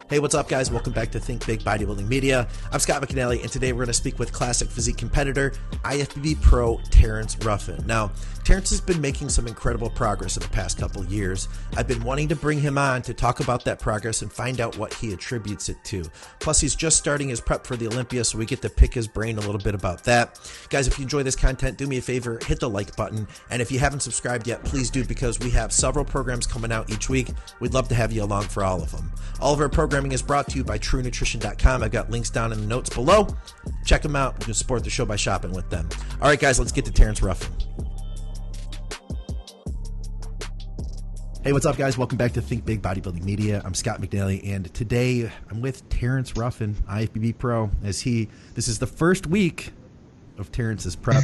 Hey, what's up, guys? Welcome back to Think Big Bodybuilding Media. I'm Scott McNally, and today we're going to speak with classic physique competitor, IFBB Pro Terrence Ruffin. Now, Terrence has been making some incredible progress in the past couple of years. I've been wanting to bring him on to talk about that progress and find out what he attributes it to. Plus, he's just starting his prep for the Olympia, so we get to pick his brain a little bit about that. Guys, if you enjoy this content, do me a favor, hit the like button. And if you haven't subscribed yet, please do, because we have several programs coming out each week. We'd love to have you along for all of them. All of our programming is brought to you by TrueNutrition.com. I've got links down in the notes below. Check them out. You can support the show by shopping with them. All right, guys, let's get to Terrence Ruffin. Hey, what's up, guys? Welcome back to Think Big Bodybuilding Media. I'm Scott McNally, and today I'm with Terrence Ruffin, IFBB Pro, this is the first week of Terrence's prep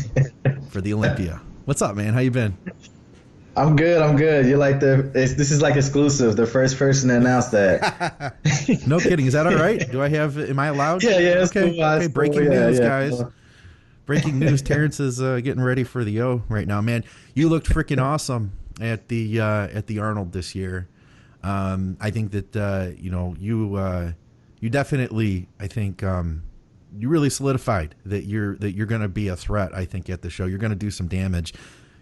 for the Olympia. What's up, man? How you been? I'm good. You're like this is like exclusive, the first person to announce that. No kidding. Is that all right? Am I allowed? Yeah. Okay. Cool. Okay. Breaking news, guys. Cool. Breaking news. Terrence is getting ready for the O right now, man. You looked freaking awesome at the Arnold this year. I think that you definitely, I think you really solidified that you're going to be a threat. I think at the show you're going to do some damage.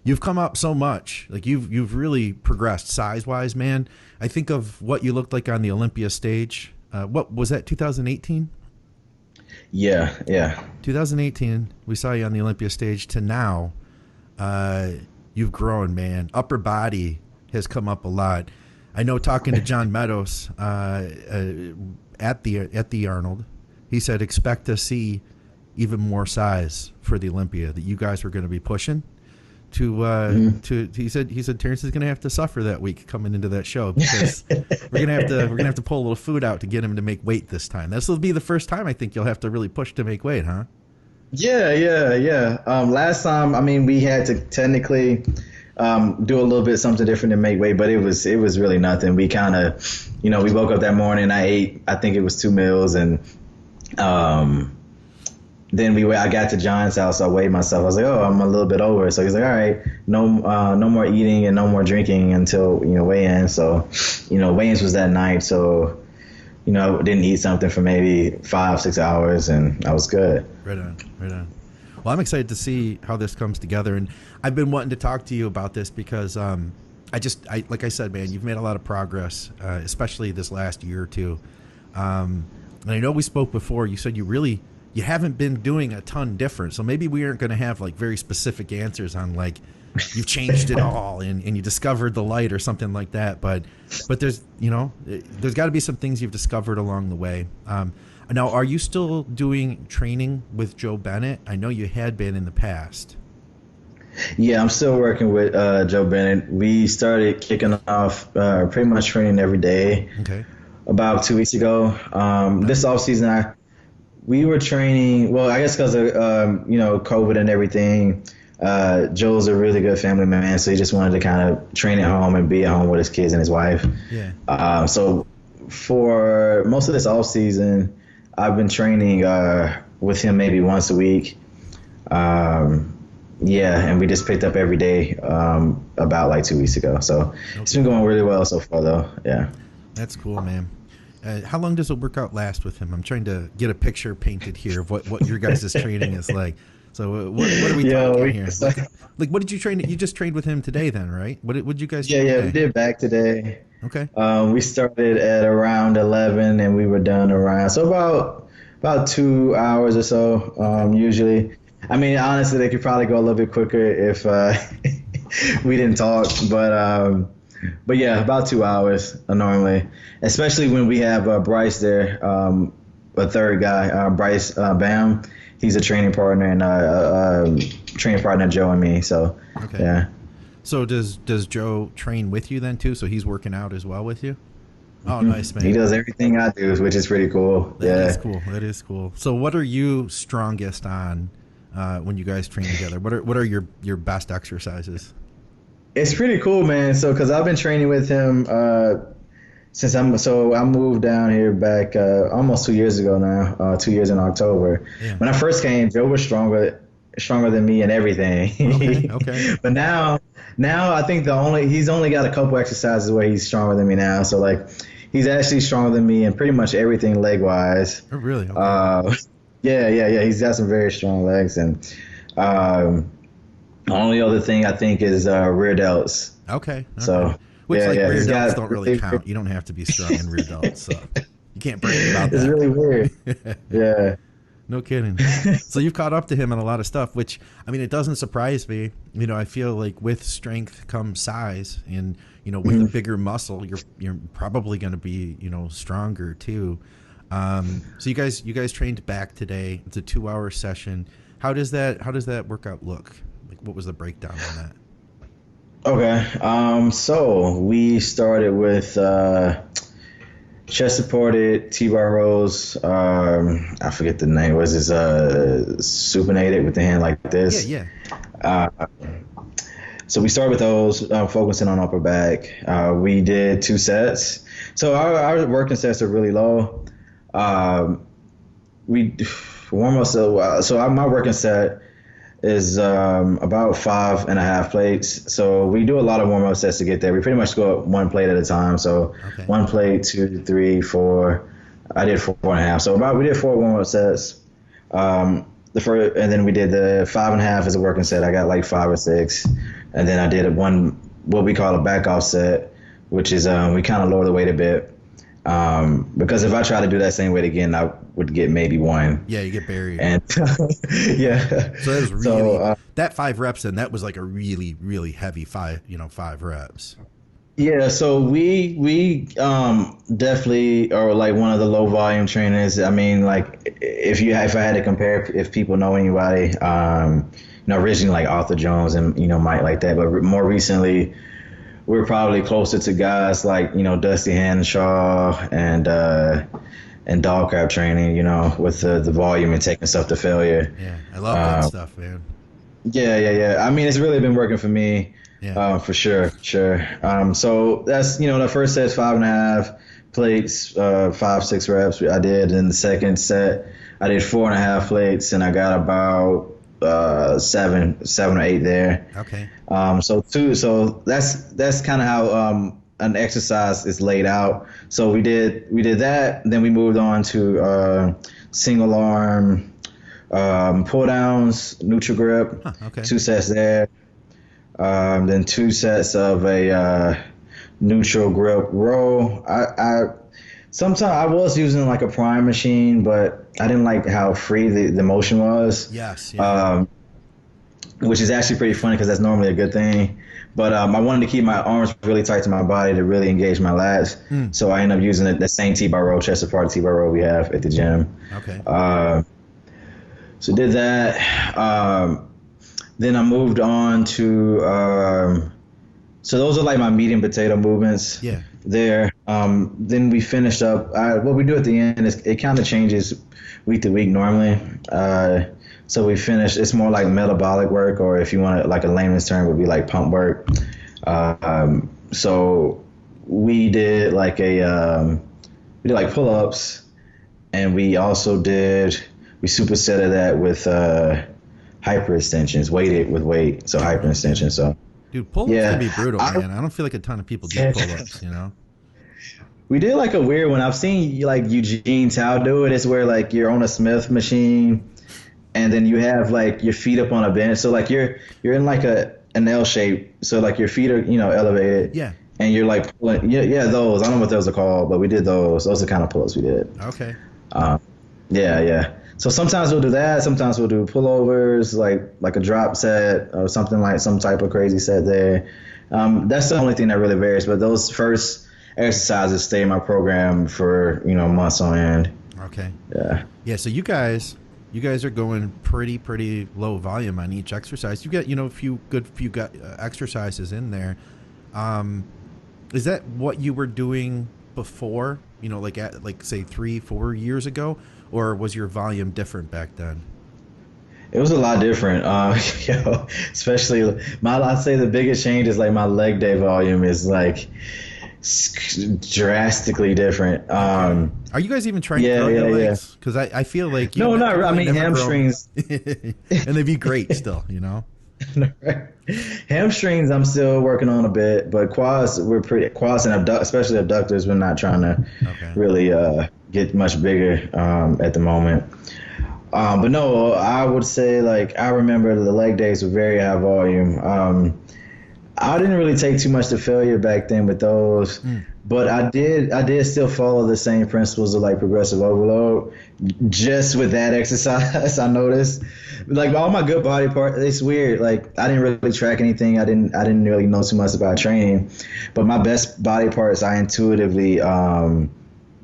You've come up so much. Like you've really progressed size-wise, man. I think of what you looked like on the Olympia stage. What was that, 2018? Yeah. 2018, we saw you on the Olympia stage to now. You've grown, man. Upper body has come up a lot. I know talking to John Meadows at the Arnold, he said expect to see even more size for the Olympia, that you guys were going to be pushing. He said Terrence is going to have to suffer that week coming into that show, because we're going to have to pull a little food out to get him to make weight this time. This will be the first time I think you'll have to really push to make weight, huh? Yeah. Last time, I mean, we had to technically do a little bit something different to make weight, but it was really nothing. We kind of, we woke up that morning. I think it was 2 meals, and then I got to John's house. I weighed myself. I was like, oh, I'm a little bit over. So he's like, all right, no more eating and no more drinking until, weigh-in. So, weigh-ins was that night. So, I didn't eat something for maybe 5-6 hours, and I was good. Right on. Well, I'm excited to see how this comes together. And I've been wanting to talk to you about this because like I said, man, you've made a lot of progress, especially this last year or two. And I know we spoke before. You said you haven't been doing a ton different. So maybe we aren't going to have like very specific answers on like you've changed it all and you discovered the light or something like that. But there's got to be some things you've discovered along the way. Now, are you still doing training with Joe Bennett? I know you had been in the past. Yeah, I'm still working with Joe Bennett. We started kicking off pretty much training every day. Okay. About 2 weeks ago. This offseason, we were training, well, I guess because of, COVID and everything. Joe's a really good family man, so he just wanted to kind of train at home and be at home with his kids and his wife. Yeah. So for most of this off season, I've been training with him maybe once a week. And we just picked up every day about like 2 weeks ago. So It's been going really well so far, though. Yeah. That's cool, man. How long does a workout last with him? I'm trying to get a picture painted here of what your guys' training is like. So what are we talking here? Like what did you train? You just trained with him today then, right? What did you guys do today? Yeah, we did back today. Okay. We started at around 11 and we were done around, so about 2 hours or so, usually. I mean, honestly, they could probably go a little bit quicker if we didn't talk, but yeah, about 2 hours normally, especially when we have Bryce there, a third guy, Bryce Bam. He's a training partner and training partner Joe and me. So okay. Yeah. So does Joe train with you then too? So he's working out as well with you? Oh, nice, man. He does everything I do, which is pretty cool. That is cool. So what are you strongest on when you guys train together? What are your best exercises? It's pretty cool, man. So, cause I've been training with him since I moved down here back almost 2 years ago now. 2 years in October. Yeah. When I first came, Joe was stronger than me in everything. Okay. But now I think he's only got a couple exercises where he's stronger than me now. So like, he's actually stronger than me in pretty much everything leg wise. Oh, really? Okay. Yeah. He's got some very strong legs, and the only other thing I think is rear delts. Okay. So which rear he's delts got don't really count. You don't have to be strong in rear delts, so you can't brag about that. It's really weird. Yeah. No kidding. So you've caught up to him on a lot of stuff, which, I mean, it doesn't surprise me. You know, I feel like with strength comes size, and, you know, with a bigger muscle, you're probably going to be, you know, stronger too. So you guys trained back today. It's a 2-hour session. How does that workout look? Like, what was the breakdown on that? Okay. So we started with chest supported T-bar rows. I forget the name. Was this supinated with the hand like this? Yeah. So we started with those, focusing on upper back. We did 2 sets. So our working sets are really low. We warm up. So my working set is about 5.5 plates. So we do a lot of warm-up sets to get there. We pretty much go up 1 plate at a time. So 1 plate, 2, 3, 4. I did 4.5. So we did 4 warm-up sets. And then we did the 5.5 as a working set. I got like 5 or 6. And then I did what we call a back-off set, which is we kind of lower the weight a bit. Because if I try to do that same weight again, I would get maybe 1. Yeah, you get buried. And yeah. So that was really that 5 reps, and that was like a really, really heavy 5 reps. Yeah, so we definitely are like one of the low volume trainers. I mean, like if I had to compare, if people know anybody, originally like Arthur Jones and Mike like that, but more recently, we're probably closer to guys like, Dusty Hanshaw and dog crab training, with the volume and taking stuff to failure. Yeah, I love that stuff, man. Yeah. I mean, it's really been working for me, for sure. So that's, the first set's 5.5 plates, 5-6 reps I did. In the second set, I did 4.5 plates, and I got about 7 or 8 there. Okay. So that's kind of how an exercise is laid out. So we did that, then we moved on to single arm pull downs, neutral grip. Okay. 2 sets there. Then 2 sets of a neutral grip row. Sometimes I was using like a prime machine, but I didn't like how free the motion was. Yes. Yeah. Which is actually pretty funny because that's normally a good thing. But I wanted to keep my arms really tight to my body to really engage my lats. So I ended up using the same T-bar row, chest supported T-bar row we have at the gym. Okay. So did that. Then I moved on to so those are like my meat and potato movements. Yeah. There. Then we finished up. What we do at the end is it kind of changes week to week normally. So we finished. It's more like metabolic work, or if you want it, like a layman's term, would be like pump work. So we did like pull-ups, and we supersetted that with hyperextensions, weighted with weight, so hyperextension. So dude, pull-ups can be brutal, man. I don't feel like a ton of people do pull-ups, We did like a weird one. I've seen like Eugene Tao do it. It's where like you're on a Smith machine, and then you have like your feet up on a bench. So like you're in like an L shape. So like your feet are elevated. Yeah. And you're like pulling. Yeah, those. I don't know what those are called, but we did those. Those are the kind of pull-ups we did. Okay. Yeah. So sometimes we'll do that. Sometimes we'll do pullovers, like a drop set or something, like some type of crazy set there. That's the only thing that really varies. But those first exercises stay in my program for months on end. Okay. Yeah. So you guys are going pretty low volume on each exercise. You get a few exercises in there. Is that what you were doing before? Like say 3-4 years ago, or was your volume different back then? It was a lot different. Especially I'd say the biggest change is like my leg day volume is like drastically different. Are you guys even trying to grow your legs? Because I feel like no, not. I mean hamstrings, and they'd be great still. Hamstrings, I'm still working on a bit, but quads and especially abductors, we're not trying to really get much bigger at the moment. But no, I would say like I remember the leg days were very high volume. I didn't really take too much to failure back then with those, but I did still follow the same principles of like progressive overload. Just with that exercise, I noticed like all my good body parts. It's weird. Like I didn't really track anything. I didn't really know too much about training, but my best body parts I intuitively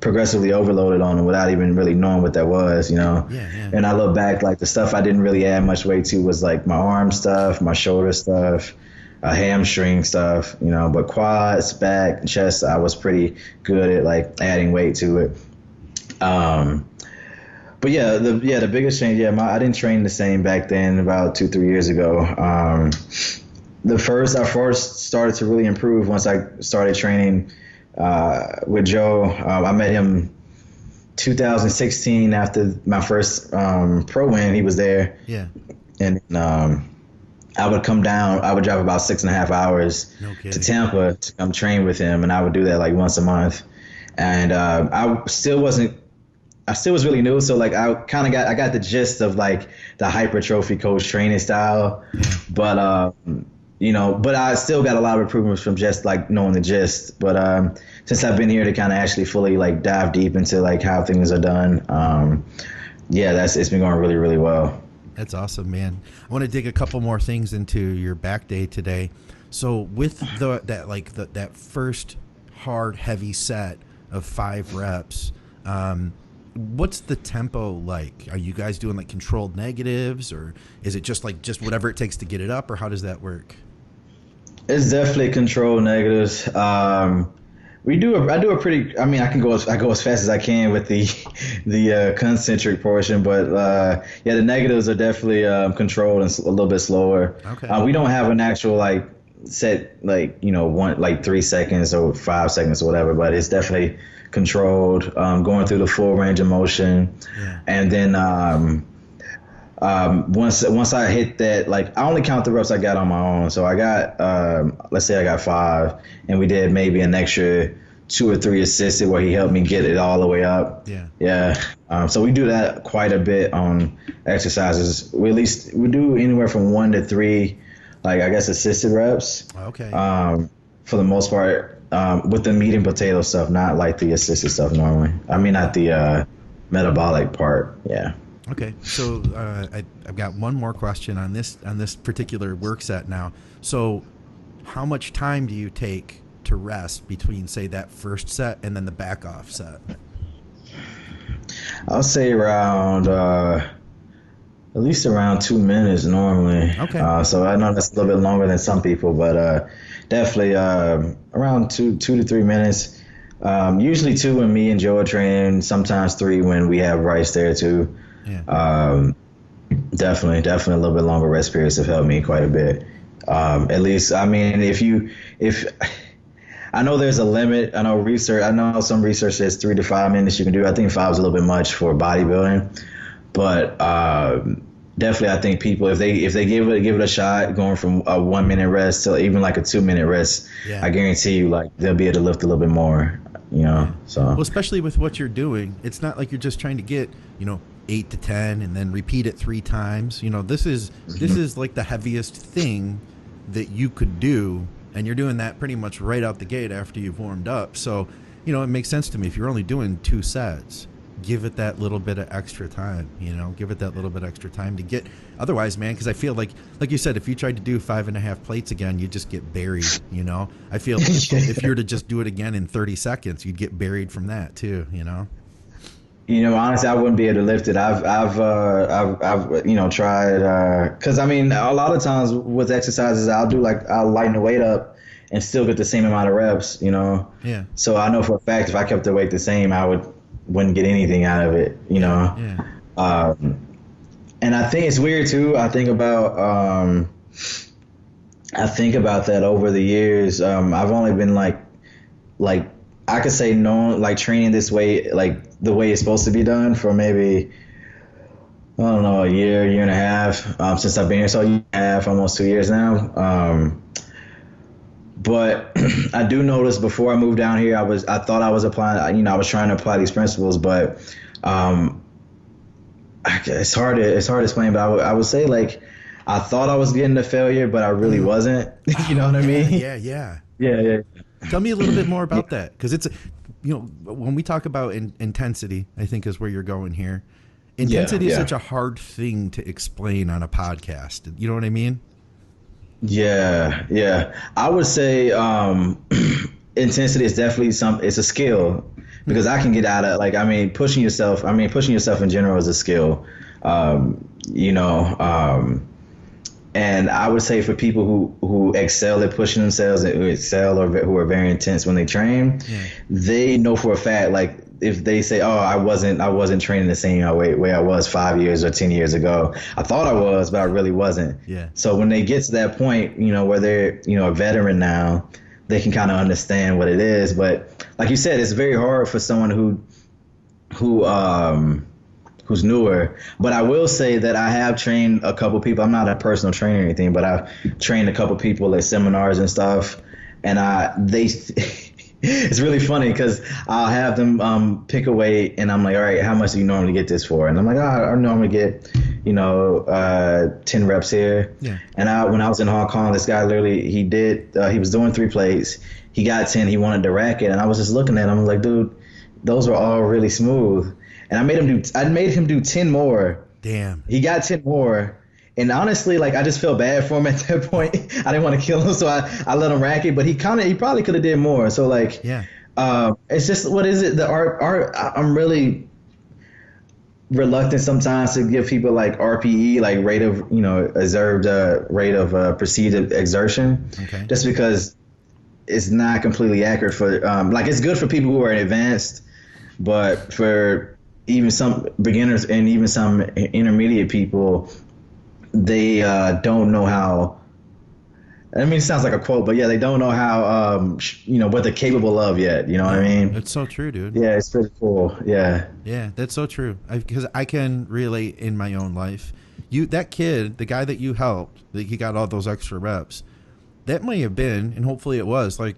progressively overloaded on them without even really knowing what that was, you know. And I look back, like the stuff I didn't really add much weight to was like my arm stuff, my shoulder stuff, hamstring stuff, you know, but quads, back, chest, I was pretty good at like adding weight to it. But the biggest change, I didn't train the same back then about 2-3 years ago. I first started to really improve once I started training with Joe. I met him 2016 after my first pro win. He was there. And I would come down. I would drive about 6.5 hours to Tampa to come train with him, and I would do that like once a month. And I still was really new, so like I got the gist of like the hypertrophy coach training style, but you know, but I still got a lot of improvements from just like knowing the gist. But since I've been here to kind of actually fully like dive deep into like how things are done, it's been going really, really well. That's awesome, man. I want to dig a couple more things into your back day today. So with that first hard, heavy set of 5 reps, what's the tempo like? Are you guys doing like controlled negatives, or is it just whatever it takes to get it up, or how does that work? It's definitely controlled negatives. I do a pretty. I mean, I go as fast as I can with the concentric portion, but the negatives are definitely controlled and a little bit slower. We don't have an actual like set like 3 seconds or 5 seconds or whatever, but it's definitely controlled, going through the full range of motion, and then once I hit that, like I only count the reps I got on my own. So I got let's say I got 5, and we did maybe an extra 2 or 3 assisted where he helped me get it all the way up. So we do that quite a bit on exercises. We do anywhere from 1 to 3, like I guess assisted reps. For the most part, with the meat and potato stuff, not like the assisted stuff normally. I mean, not the metabolic part. Okay, so I've got one more question on this particular work set now. So how much time do you take to rest between, say, that first set and then the back off set? I'll say around at least around 2 minutes normally. So I know that's a little bit longer than some people, but definitely around 2 to 3 minutes. Usually 2 when me and Joe are training, sometimes 3 when we have Rice there too. Definitely a little bit longer rest periods have helped me quite a bit. At least, I mean, if I know there's a limit. I know some research says 3 to 5 minutes you can do. I think 5 is a little bit much for bodybuilding, but definitely I think people, if they give it a shot, going from a 1 minute rest to even like a 2 minute rest, I guarantee you like they'll be able to lift a little bit more. So well, especially with what you're doing, it's not like you're just trying to get 8 to 10 and then repeat it 3 times. This is like the heaviest thing that you could do, and you're doing that pretty much right out the gate after you've warmed up. So it makes sense to me. If you're only doing 2 sets, give it that little bit of extra time. Give it that little bit extra time to get. Otherwise, man, because I feel like you said, if you tried to do 5.5 plates again, you just get buried. I feel like if you were to just do it again in 30 seconds, you'd get buried from that too. Honestly, I wouldn't be able to lift it. I've tried, because I mean, a lot of times with exercises, I'll lighten the weight up and still get the same amount of reps. So I know for a fact if I kept the weight the same, I wouldn't get anything out of it. And I think it's weird too. I think about that over the years. I've only been like I could say training this way, like the way it's supposed to be done, for maybe I don't know, a year and a half since I've been here. So a year and a half, almost 2 years now. But I do notice before I moved down here, I thought I was applying, I was trying to apply these principles, but it's hard to explain. But I would say like I thought I was getting to failure, but I really wasn't. You know what I mean? Yeah. Tell me a little bit more about that, because it's, when we talk about intensity, I think is where you're going here. Intensity is such a hard thing to explain on a podcast. You know what I mean? Yeah. I would say intensity is definitely it's a skill, because I can get out of pushing yourself in general is a skill. And I would say for people who excel at pushing themselves and who excel or who are very intense when they train, they know for a fact, like if they say, "Oh, I wasn't training the same way I was 5 years or 10 years ago. I thought I was, but I really wasn't." Yeah. So when they get to that point, where they're a veteran now, they can kind of understand what it is. But like you said, it's very hard for someone who's newer. But I will say that I have trained a couple people. I'm not a personal trainer or anything, but I've trained a couple people at seminars and stuff. And it's really funny because I'll have them pick a weight, and I'm like, all right, how much do you normally get this for? And I'm like, I normally get 10 reps here. Yeah. And when I was in Hong Kong, this guy literally, he was doing 3 plates. He got 10. He wanted to rack it, and I was just looking at him. I was like, dude, those were all really smooth. And I made him do 10 more. Damn. He got 10 more. And honestly, like, I just felt bad for him at that point. I didn't want to kill him, so I let him rack it. But he probably could have did more. So like, it's just, what is it? The art. I'm really reluctant sometimes to give people like RPE, like rate of, observed rate of perceived exertion, just because it's not completely accurate for it's good for people who are advanced, but for even some beginners and even some intermediate people, they don't know how. I mean, it sounds like a quote, but yeah, they don't know how, what they're capable of yet. You know what I mean? It's so true, dude. Yeah, it's pretty cool. Yeah. Yeah, that's so true. Because I can relate in my own life. That kid, the guy that you helped, he got all those extra reps. That may have been, and hopefully it was, like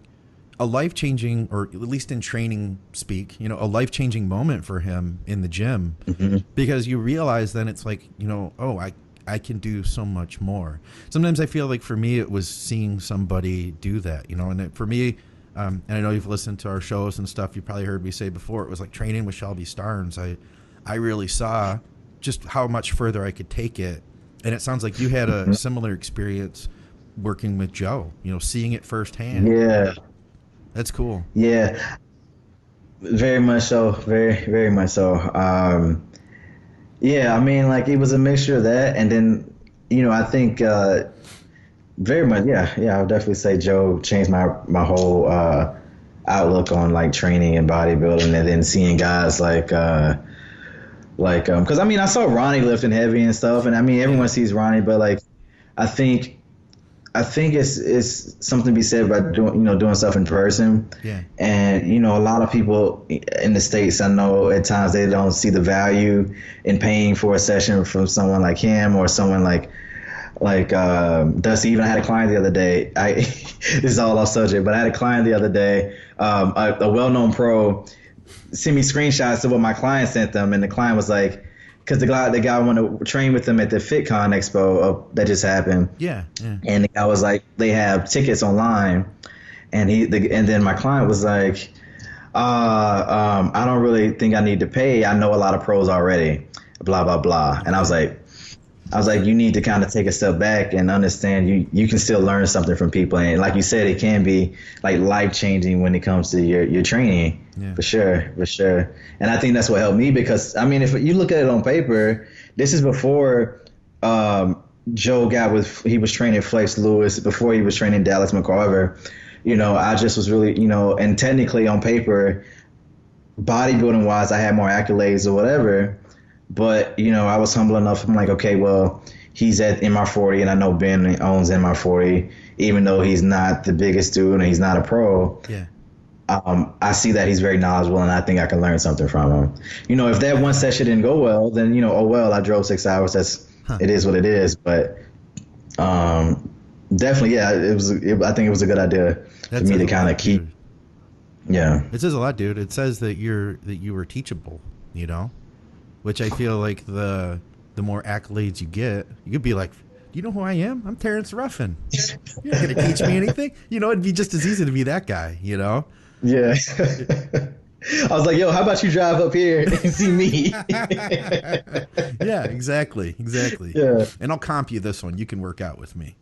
a life-changing, or at least in training speak, a life-changing moment for him in the gym. Mm-hmm. Because you realize then it's like, I can do so much more. Sometimes I feel like for me, it was seeing somebody do that, and for me, and I know you've listened to our shows and stuff, you probably heard me say before, it was like training with Shelby Starnes. I really saw just how much further I could take it. And it sounds like you had a similar experience working with Joe, seeing it firsthand. Yeah. That's cool. Yeah, very much so. Very, very much so. Yeah, I mean, like, it was a mixture of that, and then, I think very much, I would definitely say Joe changed my whole outlook on like training and bodybuilding, and then seeing guys because I mean, I saw Ronnie lifting heavy and stuff, and I mean, everyone sees Ronnie, but like, I think it's something to be said about doing stuff in person. Yeah. And a lot of people in the States, I know at times they don't see the value in paying for a session from someone like him or someone like Dusty. Even I had a client the other day. This is all off subject, but I had a client the other day, a well-known pro, sent me screenshots of what my client sent them, and the client was like, because the guy wanted to train with them at the FitCon Expo that just happened. Yeah. And the guy was like, they have tickets online, and then my client was like, I don't really think I need to pay. I know a lot of pros already. Blah blah blah. And I was like, you need to kind of take a step back and understand you can still learn something from people. And like you said, it can be like life-changing when it comes to your training. Yeah. For sure. And I think that's what helped me, because, I mean, if you look at it on paper, this is before Joe he was training Flex Lewis, before he was training Dallas McCarver. I just was really, and technically on paper, bodybuilding-wise, I had more accolades or whatever. But, I was humble enough. I'm like, okay, well, he's at MR40, and I know Ben owns MR40, even though he's not the biggest dude and he's not a pro. Yeah. I see that he's very knowledgeable, and I think I can learn something from him. If that one session didn't go well, then oh well, I drove 6 hours. It is what it is. But definitely, yeah, I think it was a good idea for me to kind of keep. Yeah, it says a lot, dude. It says that you were teachable, which I feel like the more accolades you get, you could be like, do you know who I am? I'm Terrence Ruffin. You're not gonna teach me anything. It'd be just as easy to be that guy. Yeah. I was like, yo, how about you drive up here and see me? Yeah, exactly. Yeah. And I'll comp you this one. You can work out with me.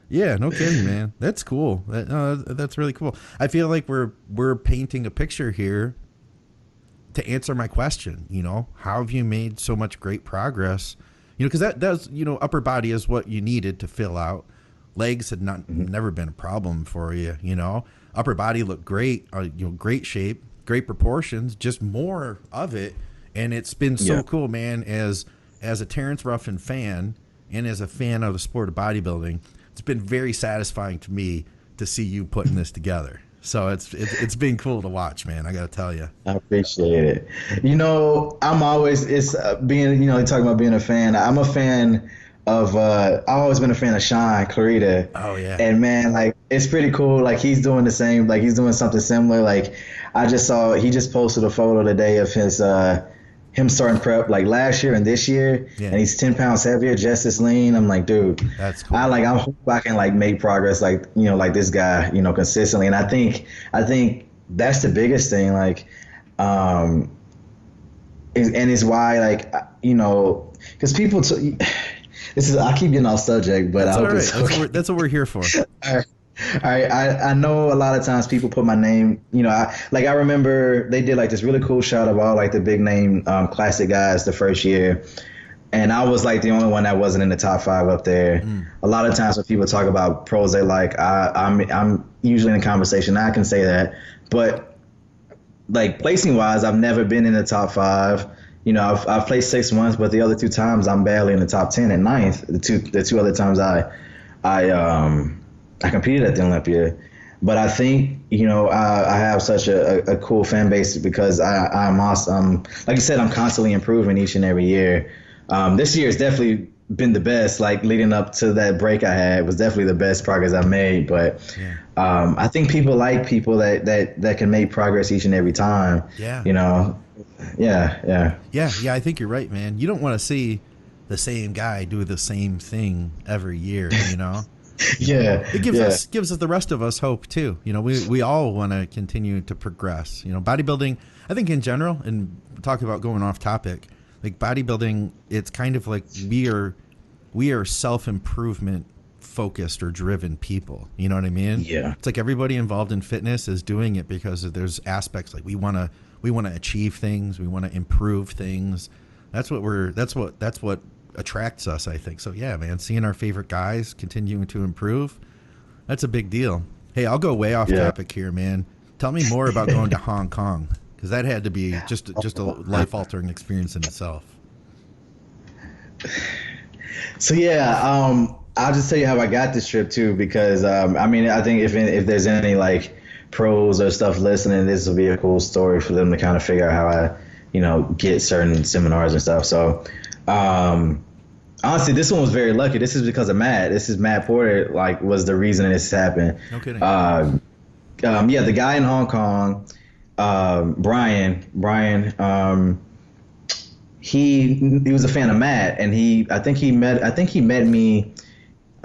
Yeah, no kidding, man. That's cool. That's really cool. I feel like we're painting a picture here to answer my question. How have you made so much great progress? Because that does, upper body is what you needed to fill out. Legs had never been a problem for you. Upper body looked great. Great shape, great proportions, just more of it. And it's been so cool, man. As a Terrence Ruffin fan and as a fan of the sport of bodybuilding, it's been very satisfying to me to see you putting this together. So it's been cool to watch, man. I got to tell you. I appreciate it. I'm always being talking about being a fan. I'm a fan of I've always been a fan of Sean Clarita. Oh yeah. And man, like it's pretty cool. Like he's doing the same. Like he's doing something similar. Like I just saw he just posted a photo today of his him starting prep like last year and this year, and he's 10 pounds heavier, just as lean. I'm like, dude, that's cool. I hope I can like make progress like like this guy consistently. And I think that's the biggest thing. Like, and it's why like because people. I keep getting off subject, but that's all right. That's what we're here for. All right. I know a lot of times people put my name, I remember they did like this really cool shot of all like the big name classic guys the first year. And I was like the only one that wasn't in the top 5 up there. A lot of times when people talk about pros, they like, I'm usually in a conversation. I can say that, but like placing wise, I've never been in the top 5. I've placed 6 months, but the other 2 times I'm barely in the top 10 and 9th. The two other times I competed at the Olympia. But I think, I have such a cool fan base because I'm awesome. Like you said, I'm constantly improving each and every year. This year has definitely been the best. Like leading up to that break I had was definitely the best progress I made. But I think people like people that can make progress each and every time. Yeah. Yeah. I think you're right, man. You don't want to see the same guy do the same thing every year, Yeah. It gives us the rest of us hope too. We all want to continue to progress. Bodybuilding, I think in general, and talking about going off topic, like bodybuilding, it's kind of like we are self-improvement focused or driven people. You know what I mean? Yeah. It's like everybody involved in fitness is doing it because there's aspects like we want to achieve things, we want to improve things. That's what attracts us, I think. So yeah, man, seeing our favorite guys continuing to improve, that's a big deal. Hey, I'll go way off topic here, man. Tell me more about going to Hong Kong, because that had to be just a life-altering experience in itself. So yeah, I'll just tell you how I got this trip too, because I think if there's any like pros or stuff listening, this will be a cool story for them to kind of figure out how I get certain seminars and stuff. So honestly, this one was very lucky. This is because of Matt. This is Matt Porter, like, was the reason this happened. No kidding. The guy in Hong Kong, Brian, he was a fan of Matt, and I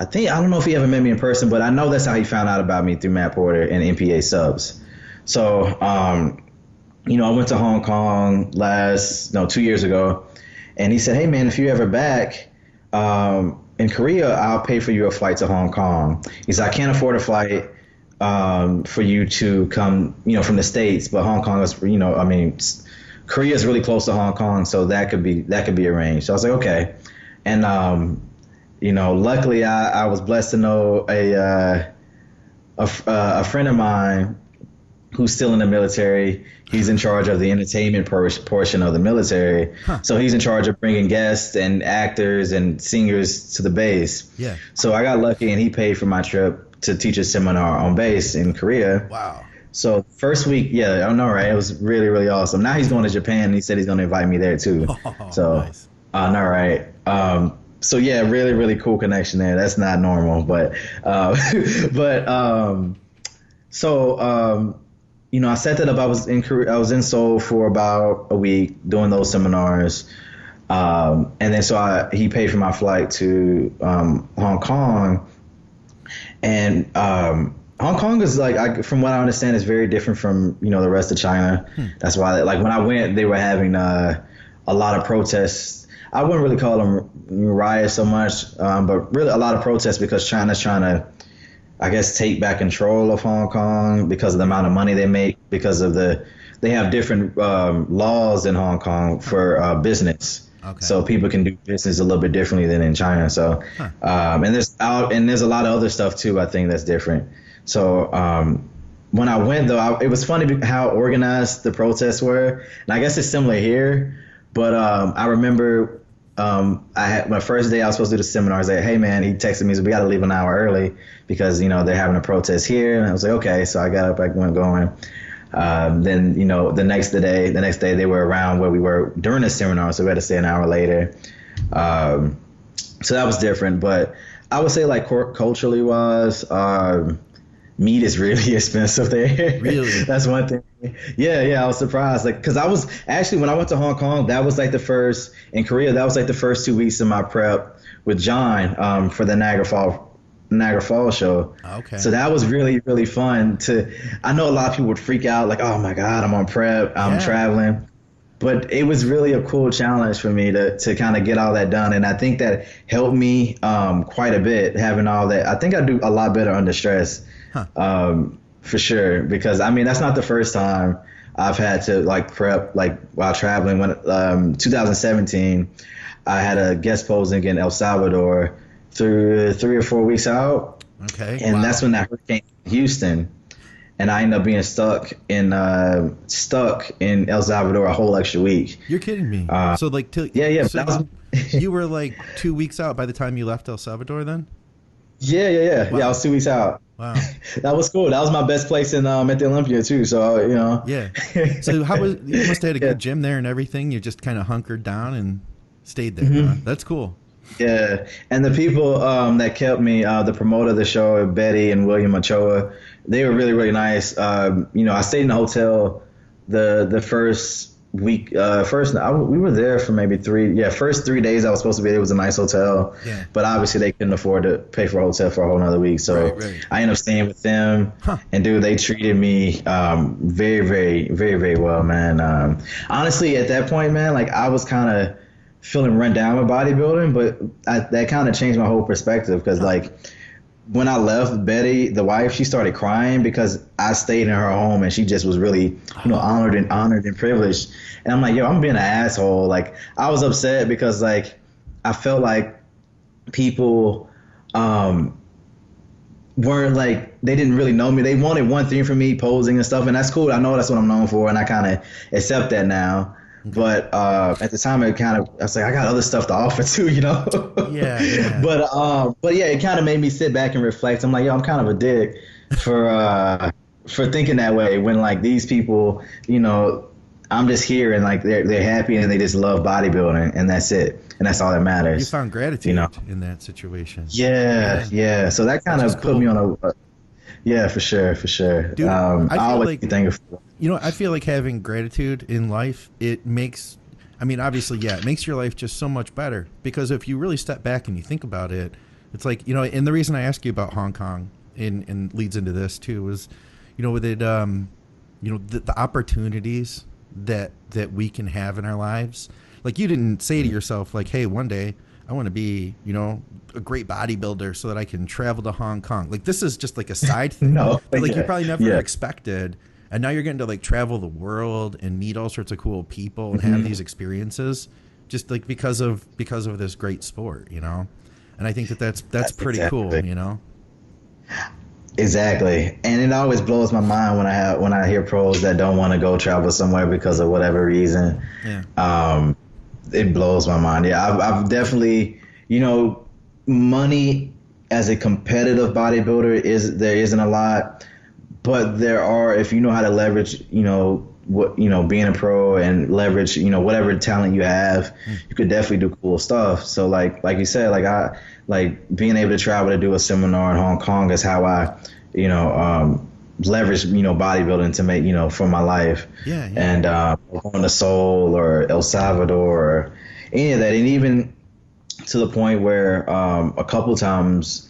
don't know if he ever met me in person, but I know that's how he found out about me, through Matt Porter and MPA subs. So, I went to Hong Kong 2 years ago, and he said, hey man, if you're ever back in Korea, I'll pay for you a flight to Hong Kong. He said, I can't afford a flight for you to come, from the States, but Hong Kong is, Korea is really close to Hong Kong, so that could be arranged. So I was like, okay. And luckily I was blessed to know a friend of mine who's still in the military. He's in charge of the entertainment portion of the military. Huh. So he's in charge of bringing guests and actors and singers to the base. Yeah. So I got lucky, and he paid for my trip to teach a seminar on base in Korea. Wow. So first week, yeah, I know, right? It was really, really awesome. Now he's going to Japan, and he said he's going to invite me there too. Oh, so, nice. I know, right? So yeah, really, really cool connection there. That's not normal, but you know, I set that up. I was in Korea, I was in Seoul for about a week doing those seminars, and then he paid for my flight to Hong Kong, and Hong Kong is like, from what I understand, is very different from, you know, the rest of China. That's why, like, when I went, they were having a lot of protests. I wouldn't really call them riots so much, but really a lot of protests because China's trying to, I guess, take back control of Hong Kong because of the amount of money they make, because of they have different laws in Hong Kong for business. Okay. So people can do business a little bit differently than in China. So, and there's a lot of other stuff too, I think, that's different. So when I went, though, it was funny how organized the protests were. And I guess it's similar here. But I remember I had my first day I was supposed to do the seminar. I was like, hey, man, he texted me, so we got to leave an hour early because, you know, they're having a protest here. And I was like, okay. So I got up, I went going. Then, you know, the next day they were around where we were during the seminar. So we had to stay an hour later. So that was different. But I would say, like, culturally wise, meat is really expensive there. Really? That's one thing. Yeah, I was surprised. Like, because I was actually, when I went to Hong Kong, that was like the first, in Korea, that was like the first 2 weeks of my prep with John for the Niagara Falls show. Okay. So that was really, really fun I know a lot of people would freak out, like, oh my God, I'm on prep, I'm traveling. But it was really a cool challenge for me to kind of get all that done. And I think that helped me quite a bit, having all that. I think I do a lot better under stress. For sure, because I mean, that's not the first time I've had to, like, prep, like, while traveling. When 2017, I had a guest posing in El Salvador through 3 or 4 weeks out. Okay. And that's when that hurricane hit Houston, and I ended up being stuck in El Salvador a whole extra week. You're kidding me. So like, yeah. So you were like 2 weeks out by the time you left El Salvador then? Yeah. Wow. Yeah, I was 2 weeks out. Wow. That was cool. That was my best place at the Olympia too. So, you know. Yeah. So you must have had a good gym there and everything. You just kind of hunkered down and stayed there. Mm-hmm. Huh? That's cool. Yeah. And the people that kept me, the promoter of the show, Betty and William Ochoa, they were really, really nice. You know, I stayed in the hotel the first week. We were there for maybe first 3 days I was supposed to be there. It was a nice hotel, but obviously they couldn't afford to pay for a hotel for a whole nother week. So I ended up staying with them, and dude, they treated me very, very, very, very well, man. Honestly, at that point, man, like, I was kind of feeling run down with bodybuilding, but that kind of changed my whole perspective, because like, when I left, Betty, the wife, she started crying because I stayed in her home, and she just was really, you know, honored and privileged. And I'm like, yo, I'm being an asshole. Like, I was upset because, like, I felt like people weren't, like, they didn't really know me. They wanted one thing from me, posing and stuff, and that's cool. I know that's what I'm known for, and I kind of accept that now. But at the time, I was like, I got other stuff to offer too, you know? Yeah. But yeah, it kind of made me sit back and reflect. I'm like, yo, I'm kind of a dick for thinking that way, when, like, these people, you know, I'm just here, and, like, they're happy, and they just love bodybuilding, and that's it. And that's all that matters. You found gratitude, you know, in that situation. Yeah. So that kind of put me on yeah, for sure. Dude, I always like, thankful. You know, I feel like having gratitude in life, it makes, I mean, obviously, yeah, it makes your life just so much better. Because if you really step back and you think about it, it's like, you know, and the reason I ask you about Hong Kong and leads into this too is, you know, with it, you know, the opportunities that we can have in our lives. Like, you didn't say to yourself, like, hey, one day I want to be, you know, a great bodybuilder so that I can travel to Hong Kong. Like, this is just like a side thing. No, but, like, you probably never expected. And now you're getting to, like, travel the world and meet all sorts of cool people and have these experiences, just like because of this great sport, you know. And I think that's pretty cool, you know. Exactly. And it always blows my mind when I hear pros that don't want to go travel somewhere because of whatever reason. It blows my mind. Yeah, I've definitely, you know, money as a competitive bodybuilder, there isn't a lot, but there are, if you know how to leverage, being a pro and leverage, whatever talent you have, you could definitely do cool stuff. So like you said, I being able to travel to do a seminar in Hong Kong is how I, leverage, bodybuilding to make, for my life. Yeah. And going to Seoul or El Salvador or any of that. And even to the point where a couple times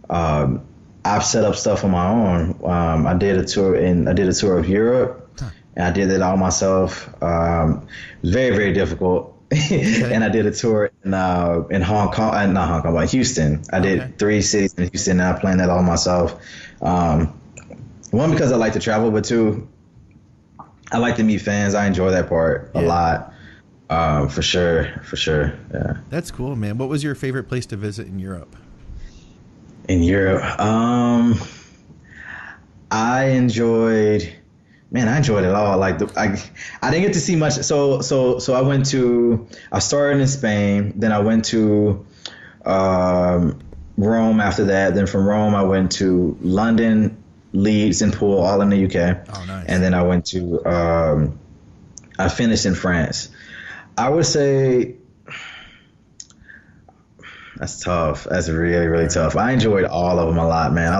I've set up stuff on my own. I did a tour of Europe, and I did it all myself. It was very, very difficult. Okay. And I did a tour in Hong Kong, not Hong Kong, but Houston. I did 3 cities in Houston, and I planned that all myself. One, because I like to travel, but two, I like to meet fans. I enjoy that part a lot. For sure. Yeah. That's cool, man. What was your favorite place to visit in Europe? In Europe, I enjoyed it all. I didn't get to see much. So I started in Spain, then I went to Rome after that. Then from Rome, I went to London, Leeds, and Poole, all in the UK. Oh, nice. And then I went to I finished in France. I would say that's tough. That's really, really tough. I enjoyed all of them a lot, man. I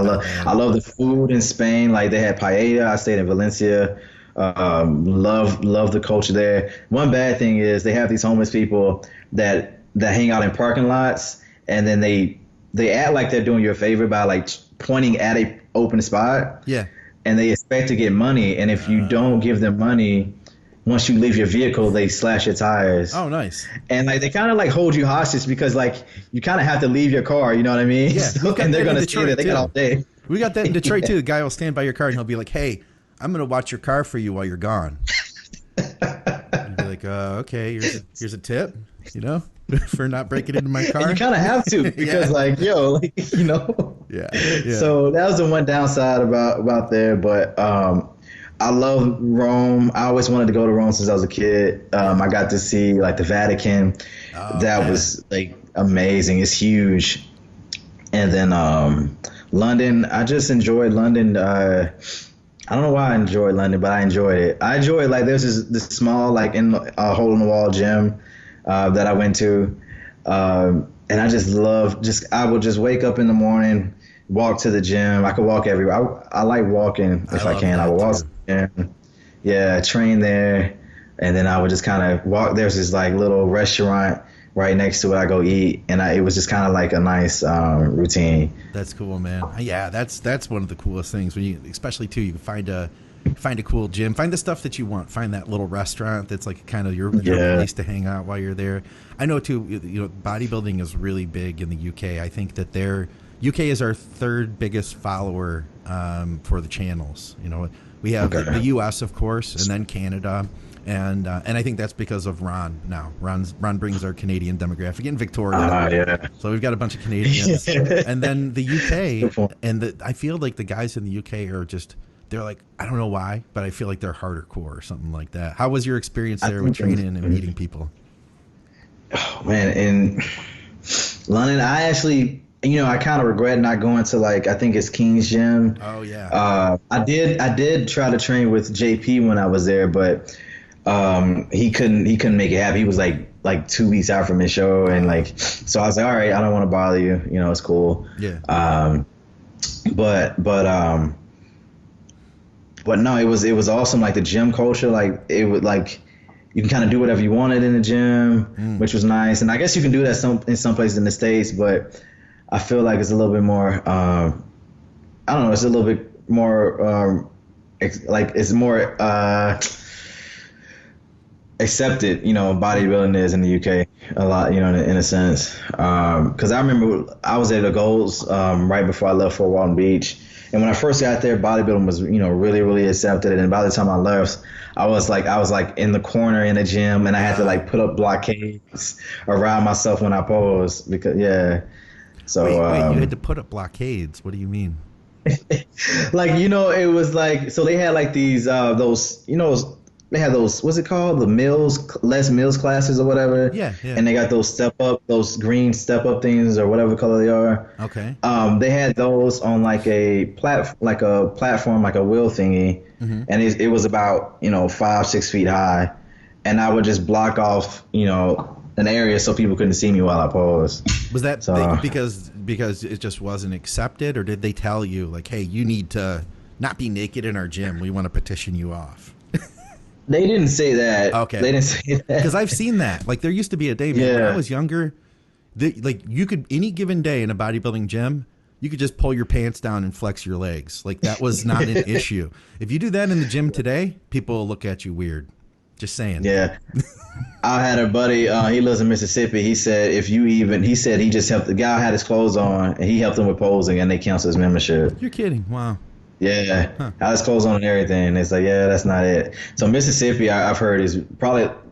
love the food in Spain. Like, they had paella. I stayed in Valencia. Love the culture there. One bad thing is they have these homeless people that hang out in parking lots, and then they act like they're doing you a favor by like pointing at a open spot. Yeah. And they expect to get money, and if you don't give them money, once you leave your vehicle, they slash your tires. Oh, nice. And like they kind of like hold you hostage because like you kind of have to leave your car. You know what I mean? Yeah. And they're gonna stay there. They got all day. We got that in Detroit too. The guy will stand by your car and he'll be like, "Hey, I'm gonna watch your car for you while you're gone." And be like, "Okay, here's a tip, for not breaking into my car." And you kind of have to because Yeah. So that was the one downside about there, but I love Rome. I always wanted to go to Rome since I was a kid. I got to see like the Vatican. That was like amazing. It's huge. And then London. I just enjoyed London. I don't know why I enjoyed London, but I enjoyed it. I enjoyed like there's this small like in a hole in the wall gym that I went to, and I just love I would just wake up in the morning, walk to the gym. I could walk everywhere. I like walking if I can. I would walk. Train there, and then I would just kind of walk. There's this like little restaurant right next to it. I go eat, and it was just kind of like a nice routine. That's cool, man. Yeah, that's one of the coolest things when you, especially too, you find a cool gym, find the stuff that you want, find that little restaurant that's like kind of your place to hang out while you're there. I know too, bodybuilding is really big in the UK. I think that UK is our 3rd biggest follower for the channels. We have the U.S. of course, and then Canada, and I think that's because of Ron. Now Ron brings our Canadian demographic in Victoria. So we've got a bunch of Canadians, and then the UK, and I feel like the guys in the UK are just, they're like, I don't know why, but I feel like they're harder core or something like that. How was your experience there with training and meeting people? Oh man, in London, I actually, I kind of regret not going to like, I think it's King's Gym. Oh yeah. I did try to train with JP when I was there, but he couldn't make it happen. He was like 2 weeks out from his show, and like, so I was like, all right, I don't want to bother you. It's cool. Yeah. But no, it was awesome. Like the gym culture, like it would like. You can kind of do whatever you wanted in the gym, which was nice. And I guess you can do that in some places in the States, but I feel like it's a little bit more, I don't know, it's a little bit more, it's more accepted, bodybuilding is in the UK a lot, in a sense. Because I remember I was at the Golds right before I left for Walton Beach. And when I first got there, bodybuilding was, really, really accepted. And by the time I left, I was like in the corner in the gym, and I had to like put up blockades around myself when I posed because So wait, you had to put up blockades. What do you mean? Like, it was like, so they had like these those they have those, what's it called? The Les Mills classes or whatever. Yeah, yeah. And they got those green step up things or whatever color they are. Okay. They had those on like a platform, like a wheel thingy. Mm-hmm. And it was about, 5-6 feet high. And I would just block off, an area so people couldn't see me while I posed. Was that because it just wasn't accepted, or did they tell you like, hey, you need to not be naked in our gym, we want to petition you off? They didn't say that. Okay. They didn't say that. Because I've seen that. Like, there used to be a day, man, when I was younger, you could, any given day in a bodybuilding gym, you could just pull your pants down and flex your legs. Like, that was not an issue. If you do that in the gym today, people will look at you weird. Just saying. Yeah. I had a buddy, he lives in Mississippi. He said he just helped, the guy had his clothes on and he helped him with posing and they canceled his membership. You're kidding. Wow. Yeah. Huh. Had his clothes on and everything. And it's like, yeah, that's not it. So Mississippi, I've heard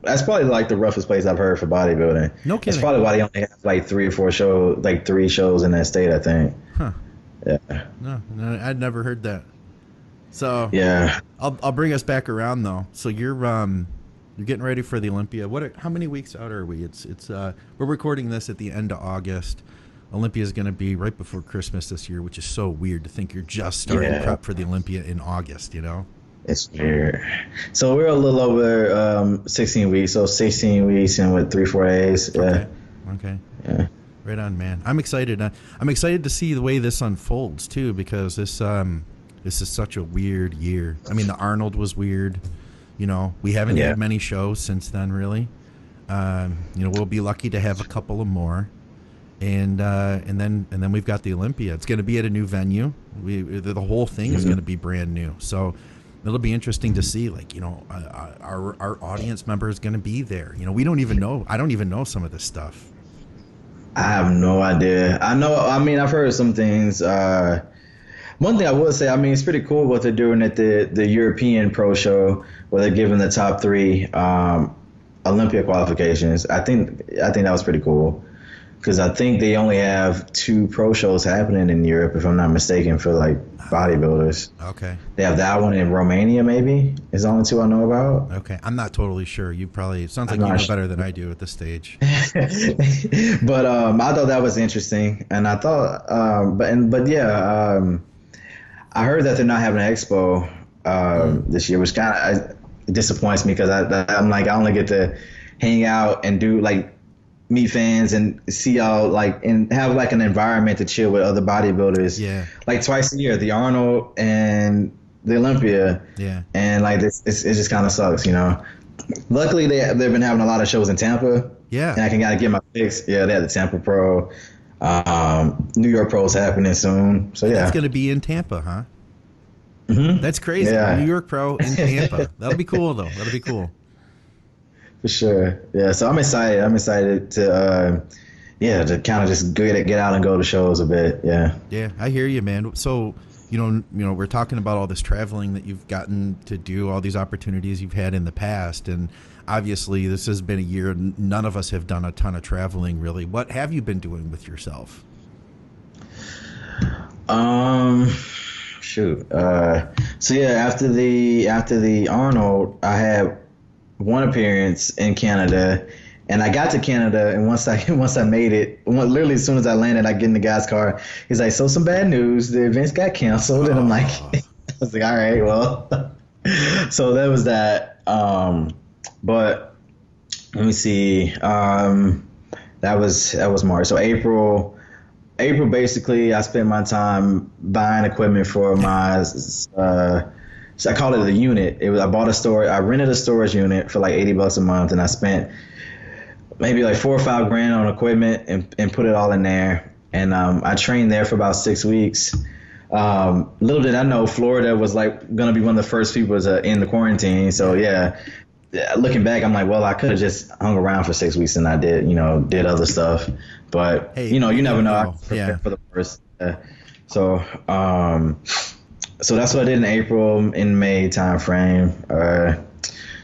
that's probably like the roughest place I've heard for bodybuilding. No kidding. That's probably why they only have like 3 or 4 shows, like 3 shows in that state, I think. Huh. Yeah. No, I'd never heard that. So yeah. I'll bring us back around though. So you're getting ready for the Olympia. How many weeks out are we? It's we're recording this at the end of August. Olympia is going to be right before Christmas this year, which is so weird to think you're just starting prep for the Olympia in August, It's weird. So we're a little over 16 weeks. So 16 weeks and 3-4 days. Yeah. Okay. Yeah. Right on, man. I'm excited. I'm excited to see the way this unfolds too, because this is such a weird year. I mean, the Arnold was weird. We haven't had many shows since then, really. We'll be lucky to have a couple of more, and then we've got the Olympia. It's going to be at a new venue. The whole thing is going to be brand new, so it'll be interesting to see. Like, our audience member is going to be there. We don't even know. I don't even know some of this stuff. I have no idea. I've heard some things. One thing I will say, it's pretty cool what they're doing at the European Pro Show, where they're giving the top 3 Olympia qualifications. I think that was pretty cool, because I think they only have 2 pro shows happening in Europe, if I'm not mistaken, for like bodybuilders. Okay. They have that one in Romania, maybe. Is the only 2 I know about. Okay, I'm not totally sure. It sounds like you know better than I do at this stage. But I thought that was interesting, and I thought, I heard that they're not having an expo this year, which kind of disappoints me, because I'm like, I only get to hang out and do like meet fans and see y'all, like, and have like an environment to chill with other bodybuilders. Yeah. Like twice a year, the Arnold and the Olympia. Yeah. And like it just kind of sucks, Luckily they've been having a lot of shows in Tampa. Yeah. And I can get my fix. Yeah, they had the Tampa Pro. New York Pro's happening soon. So yeah. It's going to be in Tampa, huh? Mm-hmm. That's crazy. Yeah. New York Pro in Tampa. That'll be cool though. That'll be cool. For sure. Yeah. So I'm excited. To kind of just get out and go to shows a bit. Yeah. Yeah, I hear you, man. So, we're talking about all this traveling that you've gotten to do, all these opportunities you've had in the past, and obviously this has been a year none of us have done a ton of traveling, really. What have you been doing with yourself? Shoot. So yeah, after the Arnold, I had one appearance in Canada, and I got to Canada, and once I made it, literally as soon as I landed, I get in the guy's car. He's like, "So some bad news. The events got canceled," and I'm like, I was like, "All right, well." So that was that. But let me see. That was March. So April, basically, I spent my time buying equipment for my. So I called it the unit. I rented a storage unit for like $80 a month, and I spent maybe like $4 or $5 grand on equipment and put it all in there. And I trained there for about 6 weeks. Little did I know, Florida was like gonna be one of the first people to end the quarantine. So yeah, looking back, I'm like, well, I could have just hung around for 6 weeks and I did other stuff. But hey, you never know. I prepared for the worst. So that's what I did in April, in May time frame.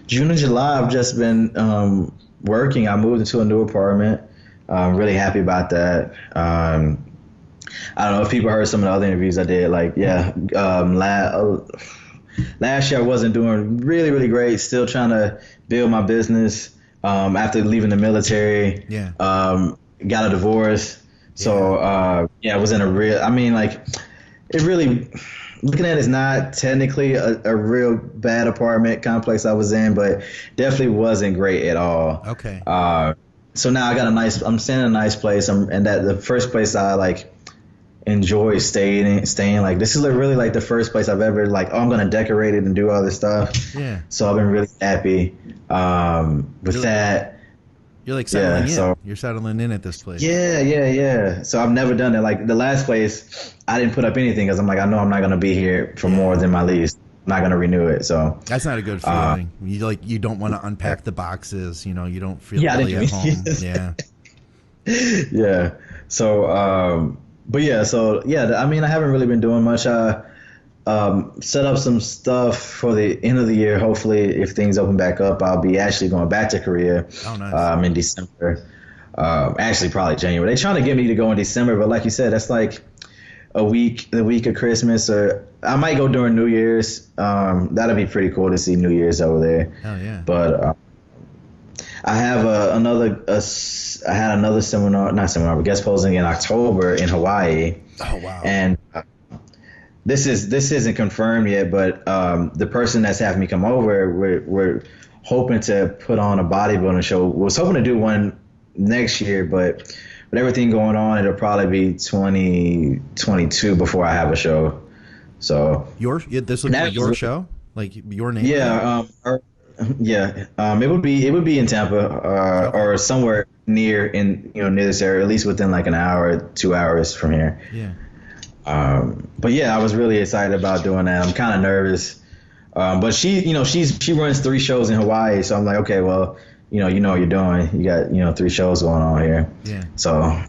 June and July, I've just been working. I moved into a new apartment. I'm really happy about that. I don't know if people heard some of the other interviews I did. last year I wasn't doing really, really great. Still trying to build my business. After leaving the military, got a divorce. So, I was in it really, looking at it, it's not technically a real bad apartment complex I was in, but definitely wasn't great at all. Okay. So now I'm staying in a nice place. And that the first place I like enjoy staying. Like, this is really like the first place I've ever like, I'm going to decorate it and do all this stuff. Yeah. So I've been really happy with that. You're like settling in. So, you're settling in at this place. Yeah. So I've never done it. Like the last place, I didn't put up anything because I'm like, I know I'm not going to be here for more than my lease. I'm not going to renew it. So that's not a good feeling. You don't want to unpack the boxes. You don't feel really at home. Yeah. So, I haven't really been doing much. Set up some stuff for the end of the year. Hopefully, if things open back up, I'll be actually going back to Korea. Oh, nice. In December. Actually, probably January. They're trying to get me to go in December, but like you said, that's like the week of Christmas, or I might go during New Year's. That'll be pretty cool to see New Year's over there. Oh yeah. But I have another seminar, not seminar, but guest posing in October in Hawaii. Oh wow. And this isn't confirmed yet, but the person that's having me come over, we're hoping to put on a bodybuilding show. We was hoping to do one next year, but with everything going on, it'll probably be 2022 before I have a show. So this would be your show, like your name. Yeah, it would be in Tampa or somewhere near this area, at least within like an hour, 2 hours from here. Yeah. But yeah, I was really excited about doing that. I'm kind of nervous. But she runs 3 shows in Hawaii. So I'm like, okay, well, you know what you're doing. You got, 3 shows going on here. Yeah. So,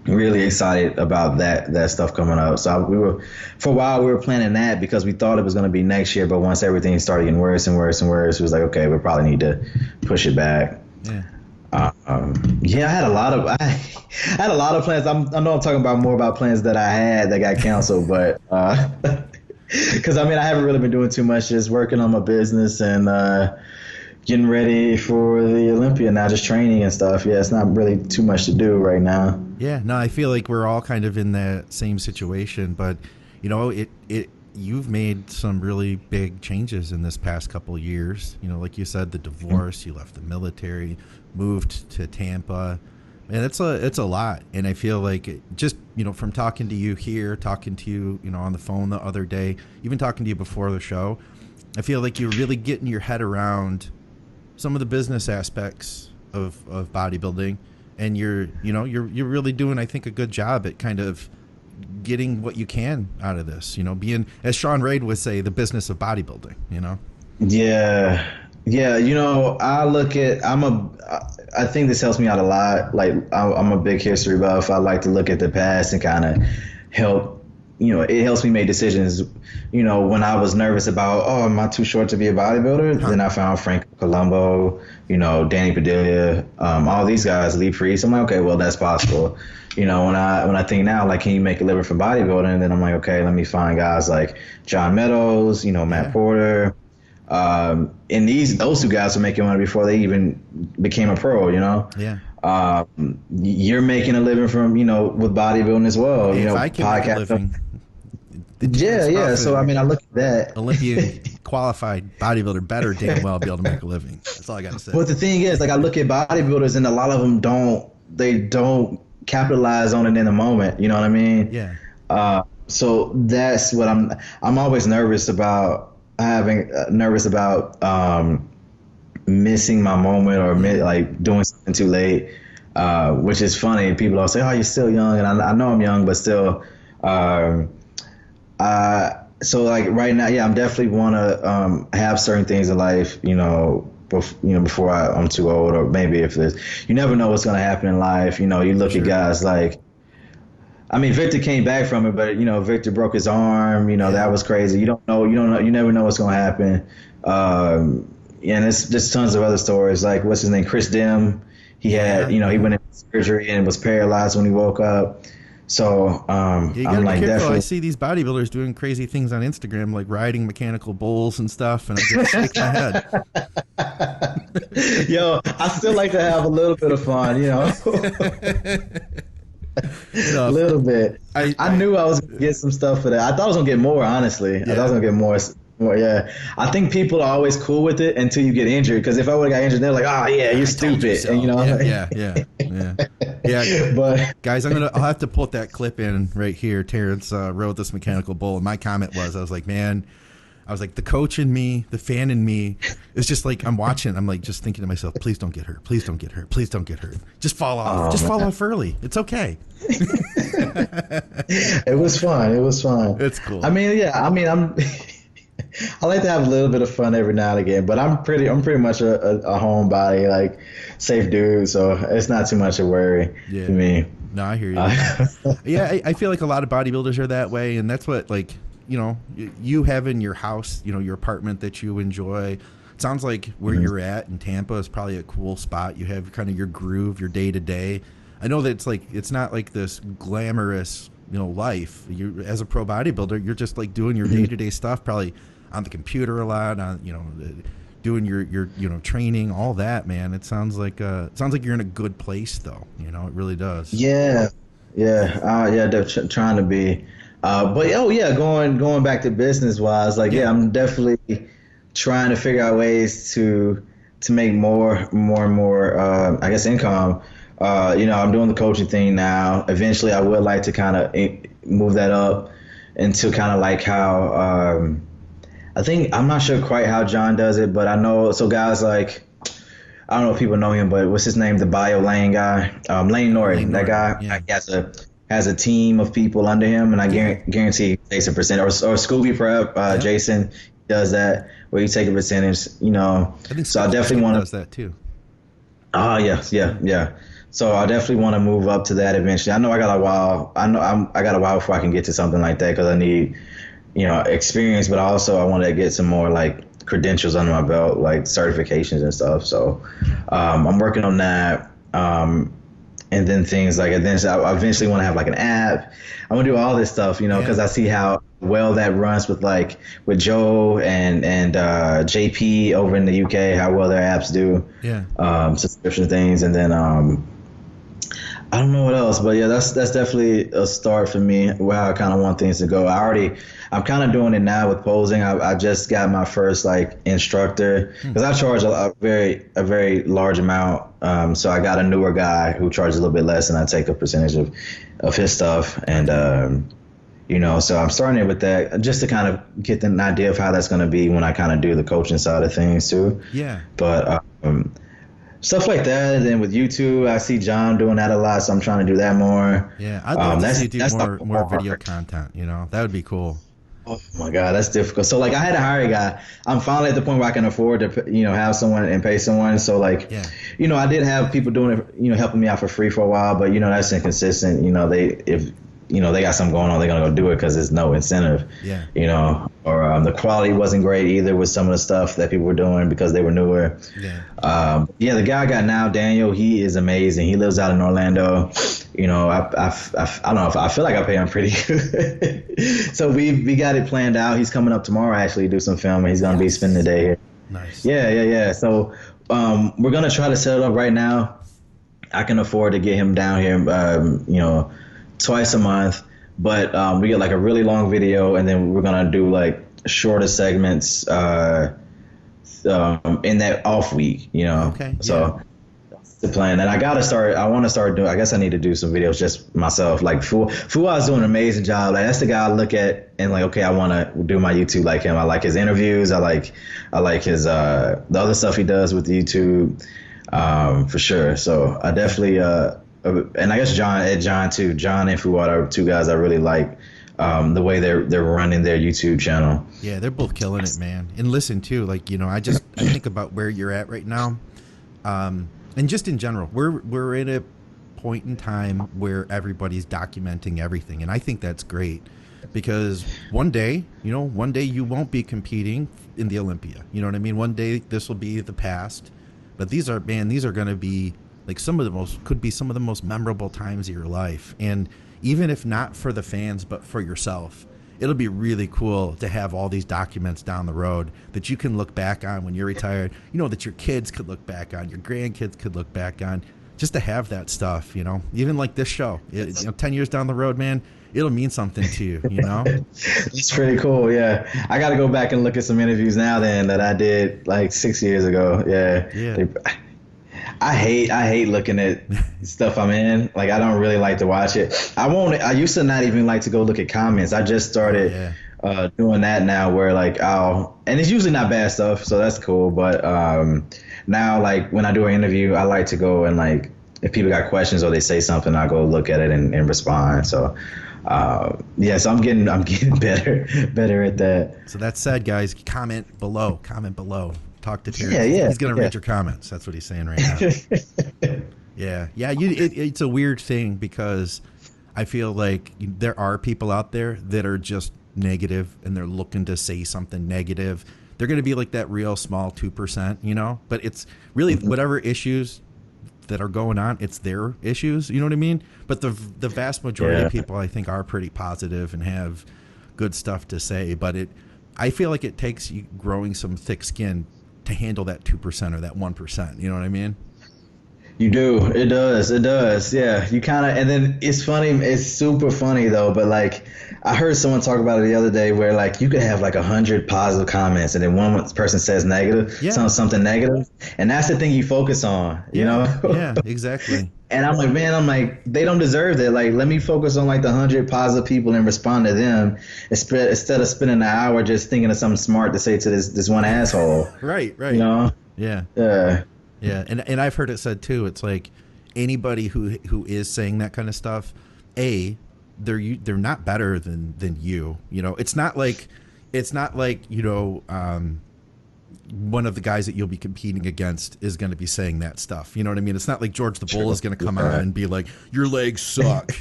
really excited about that stuff coming up. So for a while we were planning that because we thought it was going to be next year. But once everything started getting worse and worse and worse, it was like, okay, we probably need to push it back. Yeah. I had a lot of plans. I know I'm talking about more about plans that I had that got canceled, but because I haven't really been doing too much, just working on my business and getting ready for the Olympia now, just training and stuff. Yeah, it's not really too much to do right now. Yeah, no, I feel like we're all kind of in that same situation, but you've made some really big changes in this past couple of years. Like you said, the divorce, you left the military, moved to Tampa. Man, it's a lot. And I feel like just, from talking to you here, talking to you, on the phone the other day, even talking to you before the show, I feel like you're really getting your head around some of the business aspects of bodybuilding. And you're really doing, I think, a good job at kind of getting what you can out of this, being, as Sean Raid would say, the business of bodybuilding, Yeah. I think this helps me out a lot. Like, I'm a big history buff. I like to look at the past and kind of help, it helps me make decisions. When I was nervous about, am I too short to be a bodybuilder? Then I found Frank Colombo, Danny Padilla, all these guys, Lee Priest. I'm like, okay, well, that's possible. When I think now, like, can you make a living from bodybuilding? And then I'm like, okay, let me find guys like John Meadows, Matt Porter. And those 2 guys were making money before they even became a pro, Yeah. You're making a living from, with bodybuilding as well. If I can make a living. Yeah. So, I look at that. Olympian qualified bodybuilder better damn well be able to make a living. That's all I got to say. But the thing is, like, I look at bodybuilders and a lot of them don't capitalize on it in the moment. You know what I mean? Yeah. So that's what I'm always nervous about. Missing my moment or like doing something too late, which is funny. People all say, "Oh, you're still young," and I know I'm young, but still. So like right now, I'm definitely want to have certain things in life, before I'm too old, or maybe if there's, you never know what's gonna happen in life. You look at guys like. Victor came back from it, but Victor broke his arm. That was crazy. You don't know. You never know what's going to happen. And there's just tons of other stories. Like, what's his name? Chris Dim. He had, he went into surgery and was paralyzed when he woke up. So You I'm gotta be like careful. I definitely. see these bodybuilders doing crazy things on Instagram, like riding mechanical bulls and stuff, and I just shake my head. Yo, I still like to have a little bit of fun, a No, little bit. I I knew I was gonna get some stuff for that. I thought I was gonna get more, honestly. I thought I was yeah, gonna get more. Yeah, I think people are always cool with it until you get injured. Because if I would have got injured, they're like, "Oh yeah, you're I told you stupid," and so. I'm Yeah, like, yeah, yeah, yeah, yeah. but Guys, I'll have to put that clip in right here. Terrence rode this mechanical bull, and my comment was, I was like, man, I was like, the coach in me, the fan in me, is just like, I'm watching. I'm like, just thinking to myself, please don't get hurt. Please don't get hurt. Please don't get hurt. Just fall off. oh Just fall man, off early. It's okay. it was fun. It was fun. It's cool. I mean, yeah. I mean, I'm. I like to have a little bit of fun every now and again, but I'm pretty much a homebody, like safe dude. So it's not too much a worry Yeah. to me. No, I hear you. Yeah, I feel like a lot of bodybuilders are that way, and that's what, like, you have in your house, your apartment that you enjoy. It sounds like where you're at in Tampa is probably a cool spot. You have kind of your groove, your day to day. I know that it's not like this glamorous, life. You, as a pro bodybuilder, you're just like doing your day to day stuff, probably on the computer a lot, on doing your training, all that, man. It sounds like you're in a good place, though. It really does. Yeah, yeah, trying to be. But oh yeah, going back to business wise, like yeah, I'm definitely trying to figure out ways to make more and more, I guess, income. I'm doing the coaching thing now. Eventually, I would like to kind of move that up into kind of like how I think, I'm not sure quite how John does it, but I know, so guys like, I don't know if people know him, but what's his name? The Bio Lane guy, Lane Norton. That guy, yeah. he has a team of people under him, and I guarantee he takes a percent. Or Scooby Prep, Jason does that, where you take a percentage. I think so I definitely want to. Does that too. Oh yes, yeah. So I definitely want to move up to that eventually. I know I got a while. I got a while before I can get to something like that, because I need experience, but also I want to get some more like credentials under my belt, like certifications and stuff. So I'm working on that. And then things like, I eventually want to have like an app. I want to do all this stuff, because I see how well that runs with Joe and JP over in the UK, how well their apps do. Yeah. Subscription things. And then I don't know what else, but yeah, that's definitely a start for me, where I kind of want things to go. I'm kind of doing it now with posing. I just got my first like instructor, because I charge a very large amount. So I got a newer guy who charges a little bit less, and I take a percentage of his stuff. And so I'm starting it with that, just to kind of get an idea of how that's going to be when I kind of do the coaching side of things too. Yeah. But stuff like that. And then with YouTube, I see John doing that a lot, so I'm trying to do that more. Yeah, I'd love to see you do more video content. That would be cool. Oh my God, that's difficult. So like, I had to hire a guy. I'm finally at the point where I can afford to, have someone and pay someone. So like, I did have people doing it, helping me out for free for a while, but that's inconsistent. They got something going on, they're gonna go do it because there's no incentive. Yeah. Or the quality wasn't great either with some of the stuff that people were doing because they were newer. Yeah. The guy I got now, Daniel, he is amazing. He lives out in Orlando. I don't know if I feel like I pay him pretty good. So we got it planned out. He's coming up tomorrow actually to do some filming. He's gonna be spending the day here. Nice. Yeah. So we're gonna try to set it up right now. I can afford to get him down here, twice a month, but we get like a really long video, and then we're gonna do like shorter segments in that off week, Okay. So that's the plan. And I want to start doing, I guess I need to do some videos just myself. Like Fua's doing an amazing job. Like, that's the guy I look at and like, okay, I want to do my YouTube like him. I like his interviews. I like his the other stuff he does with YouTube, for sure. So I definitely and I guess John too. John and Fuad are two guys I really like, the way they're running their YouTube channel. Yeah, they're both killing it, man. And listen too, like, I think about where you're at right now, and just in general, we're in a point in time where everybody's documenting everything, and I think that's great, because one day you won't be competing in the Olympia. You know what I mean? One day this will be the past, but these are going to be like some of the most memorable times of your life. And even if not for the fans, but for yourself. It'll be really cool to have all these documents down the road that you can look back on when you're retired. You know, that your kids could look back on, your grandkids could look back on, just to have that stuff, you know, even like this show, 10 years down the road, man, it'll mean something to you, you know? It's pretty cool. Yeah. I got to go back and look at some interviews now then that I did like 6 years ago. Yeah. Yeah. I hate looking at stuff I'm in. Like, I don't really like to watch it. I used to not even like to go look at comments. I just started doing that now, where like and it's usually not bad stuff, so that's cool. But now, like, when I do an interview, I like to go and, like, if people got questions or they say something, I go look at it and respond. So so I'm getting better at that. So that said, guys, comment below. Talk to Terrence. Yeah. He's going to read your comments. That's what he's saying right now. Yeah. It's a weird thing, because I feel like there are people out there that are just negative and they're looking to say something negative. They're going to be like that real small 2%, you know, but it's really whatever issues that are going on, it's their issues, you know what I mean? But the vast majority of people, I think, are pretty positive and have good stuff to say. But I feel like it takes you growing some thick skin to handle that 2% or that 1%. You know what I mean? You do. It does. Yeah. You kind of, and then it's funny. It's super funny though. But like, I heard someone talk about it the other day, where like you could have like 100 positive comments, and then one person says negative, something negative, and that's the thing you focus on. You know? Yeah. Exactly. And I'm like, man, they don't deserve that. Like, let me focus on like the 100 positive people and respond to them instead of spending an hour just thinking of something smart to say to this one asshole. Right. You know? Yeah. Yeah. And I've heard it said too. It's like anybody who is saying that kind of stuff, they're not better than you. You know, it's not like you know, one of the guys that you'll be competing against is going to be saying that stuff. You know what I mean? It's not like George the Bull is going to come out and be like, your legs suck.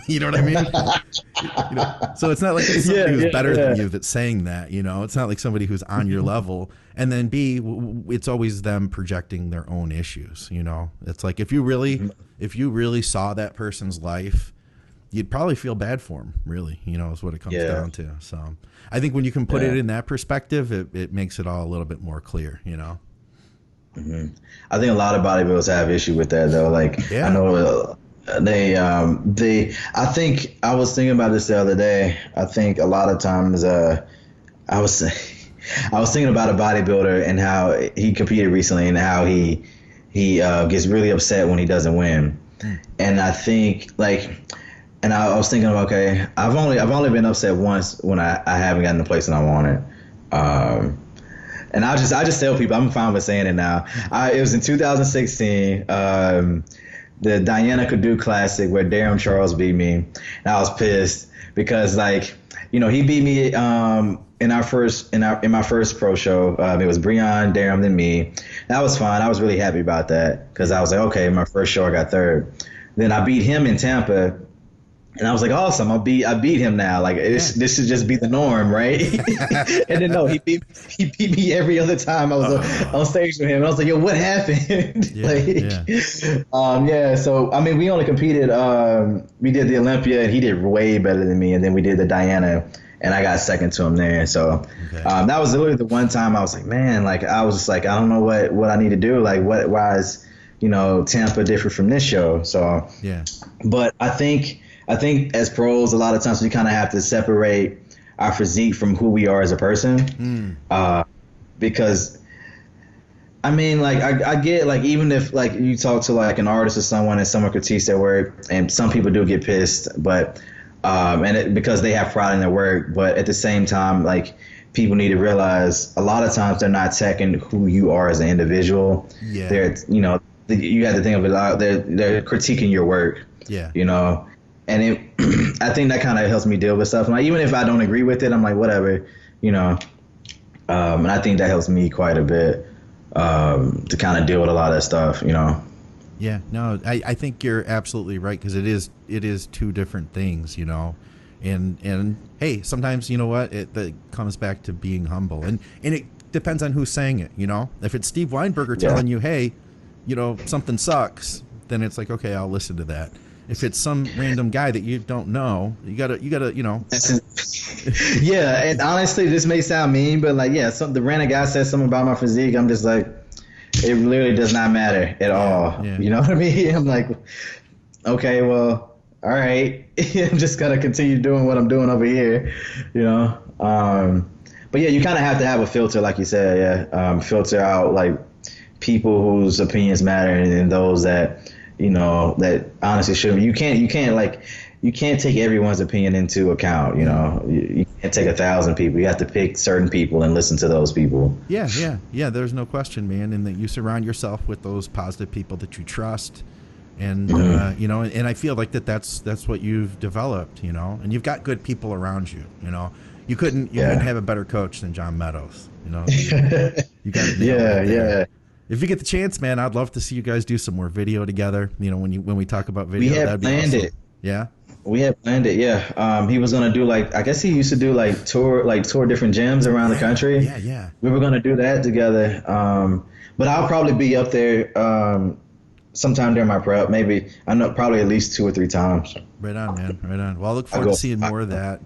You know what I mean? You know, so it's not like it's somebody who's better than you that's saying that, you know, it's not like somebody who's on your level. And then B, it's always them projecting their own issues. You know, it's like, if you really saw that person's life, you'd probably feel bad for them, really, you know, is what it comes down to. So I think when you can put it in that perspective, it makes it all a little bit more clear, you know? Mm-hmm. I think a lot of bodybuilders have issue with that though. Like, I know I think I was thinking about this the other day. I think a lot of times, I was thinking about a bodybuilder and how he competed recently and how he gets really upset when he doesn't win. And I think and I was thinking, okay, I've only been upset once when I haven't gotten the place that I wanted. And I just tell people, I'm fine with saying it now. It was in 2016, the Diana Cadu Classic, where Darren Charles beat me. And I was pissed because, like, you know, he beat me in my first pro show. It was Breon, Darren, then me. That was fine. I was really happy about that because I was like, okay, my first show I got third. Then I beat him in Tampa. And I was like, awesome, I beat him now. Like, this should just be the norm, right? And then no, he beat me every other time I was on stage with him. And I was like, yo, what happened? So I mean, we only competed. We did the Olympia, and he did way better than me. And then we did the Diana, and I got second to him there. So that was literally the one time I was like, man, like I was just like, I don't know what I need to do. Like, why is, you know, Tampa different from this show? So but I think as pros, a lot of times we kind of have to separate our physique from who we are as a person. Because, I mean, like, I get, like, even if, like, you talk to, like, an artist or someone and someone critiques their work, and some people do get pissed, but, because they have pride in their work, but at the same time, like, people need to realize a lot of times they're not checking who you are as an individual. They're, you know, you have to think of it out. They're critiquing your work. You know. And I think that kind of helps me deal with stuff. Like, even if I don't agree with it, I'm like, whatever, you know. And I think that helps me quite a bit to kind of deal with a lot of that stuff, you know. Yeah, no, I think you're absolutely right, because it is two different things, you know. And hey, sometimes, you know what, it comes back to being humble. And it depends on who's saying it, you know. If it's Steve Weinberger telling you, hey, you know, something sucks, then it's like, okay, I'll listen to that. If it's some random guy that you don't know, you gotta, you know. Yeah, and honestly, this may sound mean, but like, yeah, the random guy says something about my physique, I'm just like, it literally does not matter at all. Yeah. You know what I mean? I'm like, okay, well, all right. I'm just gonna continue doing what I'm doing over here, you know. But yeah, you kind of have to have a filter, like you said. Yeah, filter out like people whose opinions matter and those that, you know, that honestly shouldn't. You can't take everyone's opinion into account. You know, you can't take 1,000 people. You have to pick certain people and listen to those people. Yeah. There's no question, man. And that you surround yourself with those positive people that you trust. And, you know, and I feel like that's what you've developed, you know, and you've got good people around you, you know. You couldn't have a better coach than John Meadows, you know. You got it. Yeah. If you get the chance, man, I'd love to see you guys do some more video together. You know, when we talk about video, we have that'd be planned awesome. it. Yeah. We had planned it. Yeah. He was gonna do like, I guess he used to do like tour different gyms around the country. Yeah. We were gonna do that together. But I'll probably be up there sometime during my prep. Maybe I know probably at least 2 or 3 times. Right on, man. Right on. Well, I look forward to seeing more of that.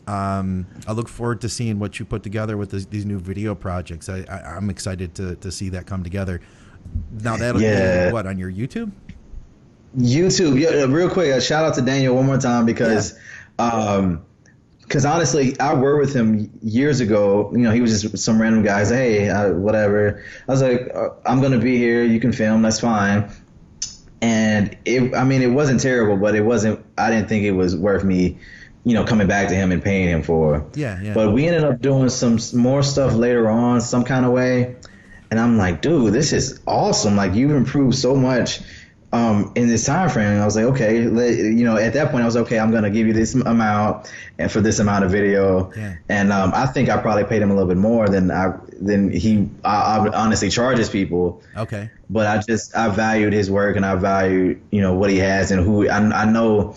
I look forward to seeing what you put together with these new video projects. I'm excited to see that come together. Now that'll be what, on your YouTube? YouTube, yeah. Real quick, a shout out to Daniel one more time because honestly, I worked with him years ago. You know, he was just some random guy. Hey, whatever. I was like, I'm gonna be here. You can film. That's fine. And it wasn't terrible, but I didn't think it was worth me, you know, coming back to him and paying him for. Yeah. But we ended up doing some more stuff later on, some kind of way. And I'm like, dude, this is awesome. Like, you've improved so much in this time frame. And I was like, okay, you know, at that point I was okay, I'm going to give you this amount and for this amount of video. Yeah. And I think I probably paid him a little bit more than he honestly charges people. Okay. But I valued his work, and I valued, you know, what he has, and who I know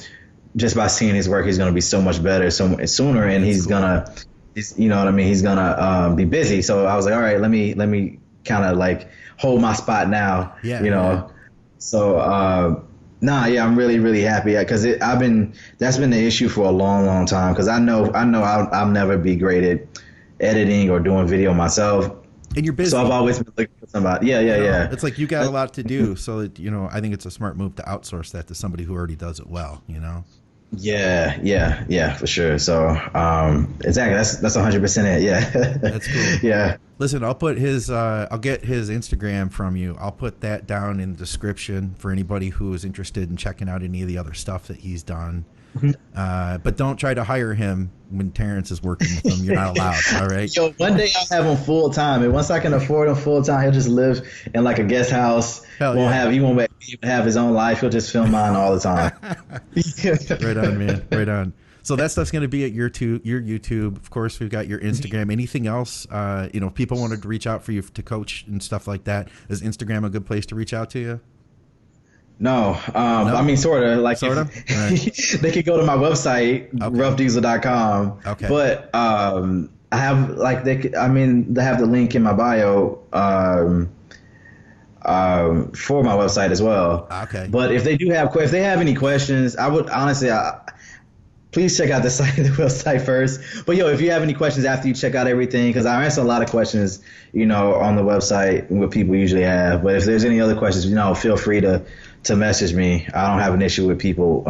just by seeing his work, he's going to be so much better sooner, and he's cool. You know what I mean? He's going to be busy. So I was like, all right, let me kind of like hold my spot now, you know? Yeah. So, I'm really, really happy because that's been the issue for a long, long time. Cause I know I'll never be great at editing or doing video myself. And you're busy. So I've always been looking for somebody. Yeah. It's like you got a lot to do. So that, you know, I think it's a smart move to outsource that to somebody who already does it well, you know? Yeah, for sure. So, exactly. That's 100% it. Yeah. That's cool. Yeah. Listen, I'll put I'll get his Instagram from you. I'll put that down in the description for anybody who is interested in checking out any of the other stuff that he's done. But don't try to hire him when Terrence is working with him. You're not allowed. All right. Yo, one day I'll have him full time, and once I can afford him full time, he'll just live in like a guest house. He won't even have his own life. He'll just film mine all the time. Right on, man. Right on. So that stuff's going to be at your YouTube. Of course, we've got your Instagram. Anything else? You know, if people wanted to reach out for you to coach and stuff like that, is Instagram a good place to reach out to you? No. I mean, sort of. Like, sort of? Right. They could go to my website, roughdiesel.com. Okay. But I have they have the link in my bio for my website as well. Okay. But if they have any questions, I would honestly, please check out the website first. But if you have any questions after you check out everything, because I answer a lot of questions, you know, on the website, what people usually have. But if there's any other questions, you know, feel free to message me. I don't have an issue with people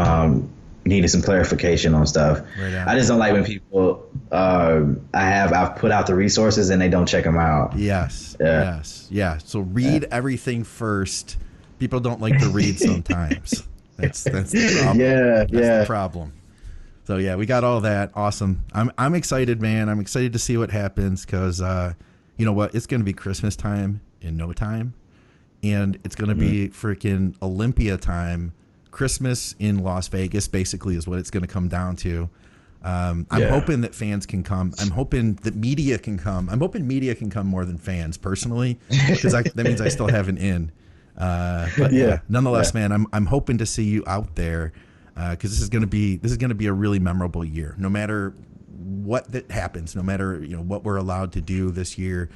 needing some clarification on stuff. Right on. I just don't like when people I've put out the resources and they don't check them out. Yes. So read everything first. People don't like to read sometimes. That's the problem. That's the problem. So we got all that. Awesome. I'm excited, man. I'm excited to see what happens because you know what? It's going to be Christmas time in no time, and it's going to be freaking Olympia time. Christmas in Las Vegas basically is what it's going to come down to. I'm hoping that fans can come. I'm hoping that media can come. I'm hoping media can come more than fans personally, because that means I still have an in. But nonetheless, man, I'm hoping to see you out there. Because this is going to be a really memorable year. No matter what that happens, no matter what we're allowed to do this year,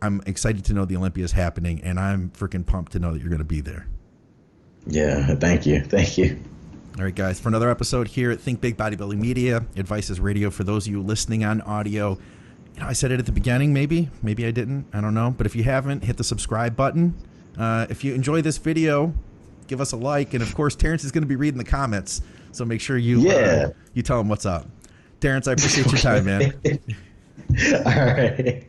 I'm excited to know the Olympia is happening, and I'm freaking pumped to know that you're going to be there. Yeah, thank you. All right, guys, for another episode here at Think Big Bodybuilding Media, advice is radio for those of you listening on audio. You know, I said it at the beginning, maybe I didn't, I don't know. But if you haven't, hit the subscribe button. If you enjoy this video, give us a like. And of course, Terrence is going to be reading the comments. So make sure you tell him what's up. Terrence, I appreciate your time, man. All right.